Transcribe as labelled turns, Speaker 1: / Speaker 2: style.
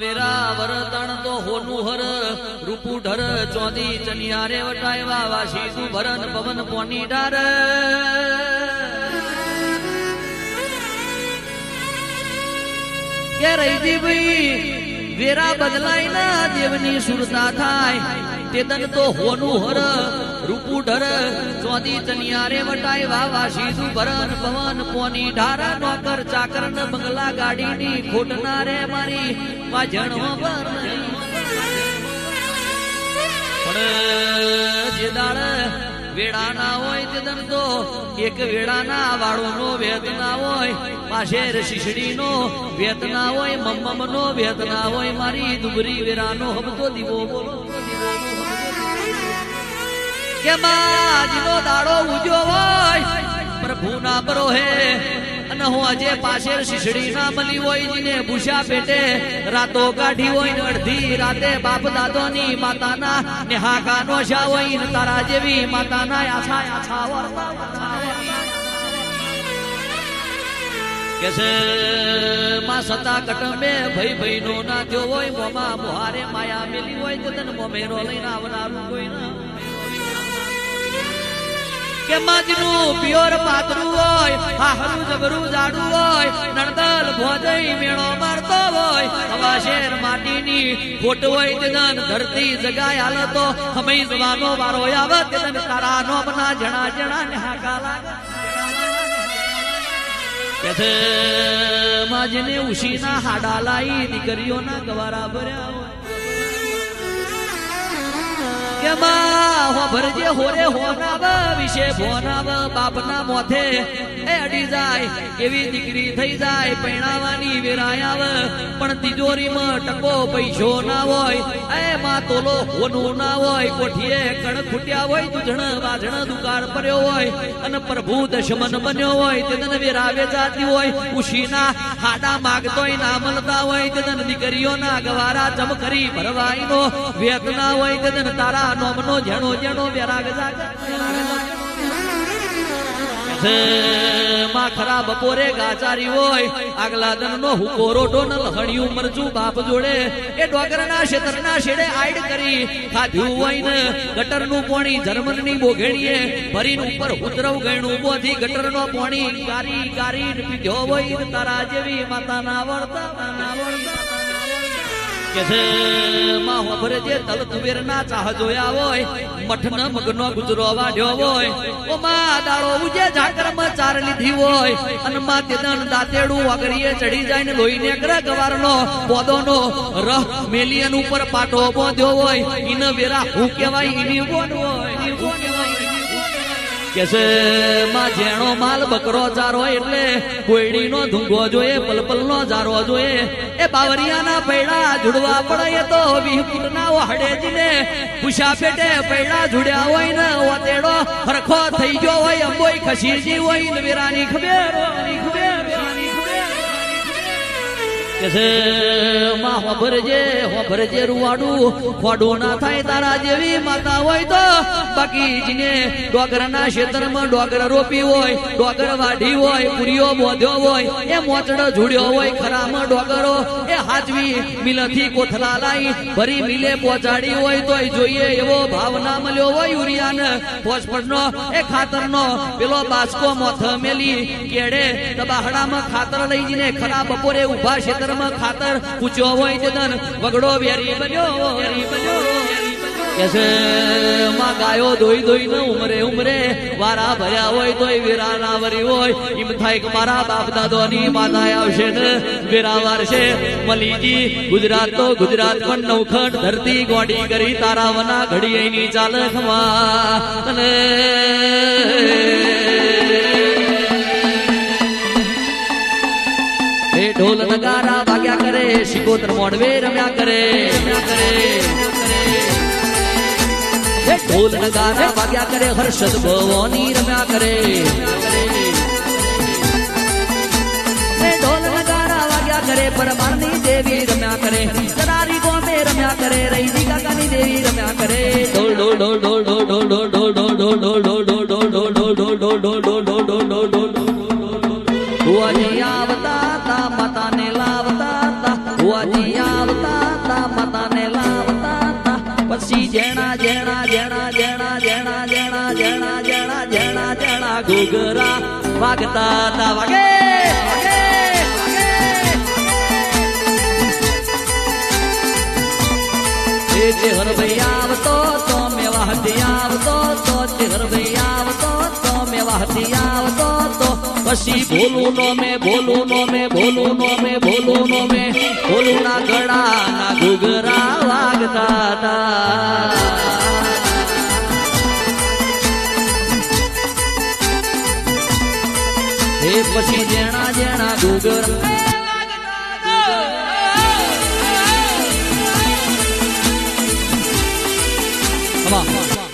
Speaker 1: વેરા વરતણ તો હોનું હર રૂપુ ઢર ચોદી ચનિયારે વટાયવા વાસી તું ભરન પવન પોની ડાર કે રહીજી ભાઈ વેરા બદલાય ના દેવની સુરતા થાય તેદન તો હોનું હર રૂપુ ઢર ચોદી ચનિયારે વટાય વાસી તું ભરન પવન પોની ઢાર નોકર ચાકર ન બંગલા ગાડીની ખોટના રે મારી વાજણ પર પણ જે દાળ વેડા ના હોય તેદન તો એક વેડા ના વાળો નો વેત ના હોય પાછેર શીશડી નો વેત ના હોય મમ્મમ નો વેત ના હોય મારી દુબરી વેરા નો હબતો દીવો બોલો કે માજીનો દાડો ઉજો હોય પ્રભુ ના બરો હે અને હું આજે પાછળ શીશડી ના મળી હોય જીને ભૂષા પેટે રાતો કાઢી હોય ને અડધી રાતે બાપ દાદો ની માતાના ને હાકા નો શા હોય ને તારા જેવી માતાના આછા કે છે માં સતા કટંબે ભાઈ નો ના થયો હોય મોમાં મોહારે માયા મેલી હોય તો તને મોમેરો લઈને આવનારું કોઈ ના કે માજનું પ્યોર પાતરું હોય હાહરું જબરું જાડું હોય નણદલ ભોજઈ મેળો મારતો હોય હવા શેર માટીની ખોટ હોય તેદન ધરતી જગાય હાલ તો હમઈ જવાનો વારો આવે તેદન તારા નોમના જણા જણા ને હાકા લાગે કે છે માજને ઉશીના હાડા લાઈ દીકરીઓના ગવારા ભર્યા હોય કે માં હો ભરજે હોરે હોનાવ વિશે ભોનાવ બાપના મોથે એ અડી જાય એવી દીકરી થઈ જાય પૈણાવાની વેરાયાવ પણ તિજોરીમાં ટકો પૈસો ના હોય એ માં તોલો હોનું ના હોય કોઠીએ કણ ખૂટ્યા હોય દૂધણ વાજણ દુકાળ પડ્યો હોય અને પ્રભુ દશમન બન્યો હોય તેદન વેરાવે જાતી હોય ઉશીના હાડા માગતોય ના મળતા હોય તેદન દીકરીઓના ગવારા ચમકરી ભરવાઈનો વેત ના હોય તેદન તારા નોમનો જેણો જેણો વેરાગ જાગ માં ખરા બપોરે ગાચારી હોય આગલા દન નો હુકો રોટો ન લહણ્યું મરચું બાપ જોડે એ ડોગરના ક્ષેત્રના શેડે આઈડ કરી ખાધ્યું હોય ને ગટર નું પોણી જર્મન ની બોઘેડીએ ભરીને ઉપર ઉતરવ ગણું બોથી ગટર નો પોણી ગારી ગારી પીધો હોય તારા જેવી માતા ના વળતા કે છે માં હોભરે જે તલ તુવેર ના ચાહ જોયા હોય મઠ ન મગનો ગુજરો વાઢ્યો હોય ઓ માં દાડો ઉજે ઝાકરમાં ચાર લીધી હોય અને માં તેદન દાતેડું વાગરીએ ચડી જાય ને લોહીને ગ્રહ ગવારનો પોદોનો રહ મેલિયન ઉપર પાટો બોધ્યો હોય ઈન વેરા હું કહેવાય ઈની બોન હોય કે છે માં જેણો માલ બકરો ચારો એટલે કોયડીનો ધુંગો જોઈએ પલપલ નો જારો જોઈએ એ બાવરિયાના પૈડા જુડવા પડે તો 20 ફૂટના હડેજીને ભૂષા પેટે પૈડા જુડ્યા હોય ને ઓતેડો હરખો થઈ ગયો હોય અંબોઈ ખસીજી હોય ને વેરાની ખબેર કે છે માં હોભરજે રૂવાડું ખોડું ના થાય તારા જેવી માતા હોય તો બાકી જીને ડોગરના ક્ષેત્રમાં ડોગર રોપી હોય ડોગર વાઢી હોય પુરીઓ બોધ્યો હોય એ મોચડો જુડ્યો હોય ખરામાં ડોગરો એ હાચવી મિલથી કોથલા લાઈ ભરી મિલે પહોંચાડી હોય તોય જોઈએ એવો ભાવ ના મળ્યો હોય યુરિયાને ફોસ્ફરનો એ ખાતરનો પેલો બાસ્કો મોથ મેલી કેડે દબાહડામાં ખાતર લઈ જઈને ખરા બપોરે ઉભા ક્ષેત્ર ખાતર પૂછ્યો હોય તેદન વગડો વેરી બન્યો કે છે માં ગાયો દોઈ ને ઉમરે વારા ભર્યા હોય તોય વેરા ના વરી હોય એમ થાય કે મારા બાપ દાદોની માતા આવશે ને વેરા વારશે મલીજી ગુજરાત તો ગુજરાત પણ નવખંડ ધરતી ગોડી કરી તારા વના ઘડી એની ચાલ ખમા અને ઢોલ નગારા વાગ્યા કરે શિકોતર મોડવે રમ્યા કરે ઢોલ નગારા વાગ્યા કરે હર્ષદ ભવાની રમ્યા કરે ઢોલ નગારા વાગ્યા કરે પરમારની દેવી રમ્યા કરે સરારી ગોમે રમ્યા કરે રૈજી કાકાની દેવી રમ્યા કરે ઢોલ ઢોલ ઢોલ ઢોલ ઢોલ ઢોલ ઢોલ ઢોલ ઢોલ ઢોલ ઢોલ ઢોલ ઢોલ ઢોલ ઢોલ ઢોલ આવતા તા માતાને લાવતા તા આવતા જેણા જેણા જેણા જેણા જેણા જેણા જેણા જેણા જેણા જેણા ઘૂઘરા વાગતા હતા વાગે વાગે ચેહરભાઈ આવતો તો મેં વાહતી આવતો તો ચેહરભાઈ આવતો તો મેં વાહતી આવતો તો પછી ભોલું નો મેં ભોલું નો મેં ભોલું નો મેં ભોલું નો મેં ભોલું ના ગળા ના ઘૂઘરા વાગતા હતા એ પછી જેણા જેણા ઘૂઘરા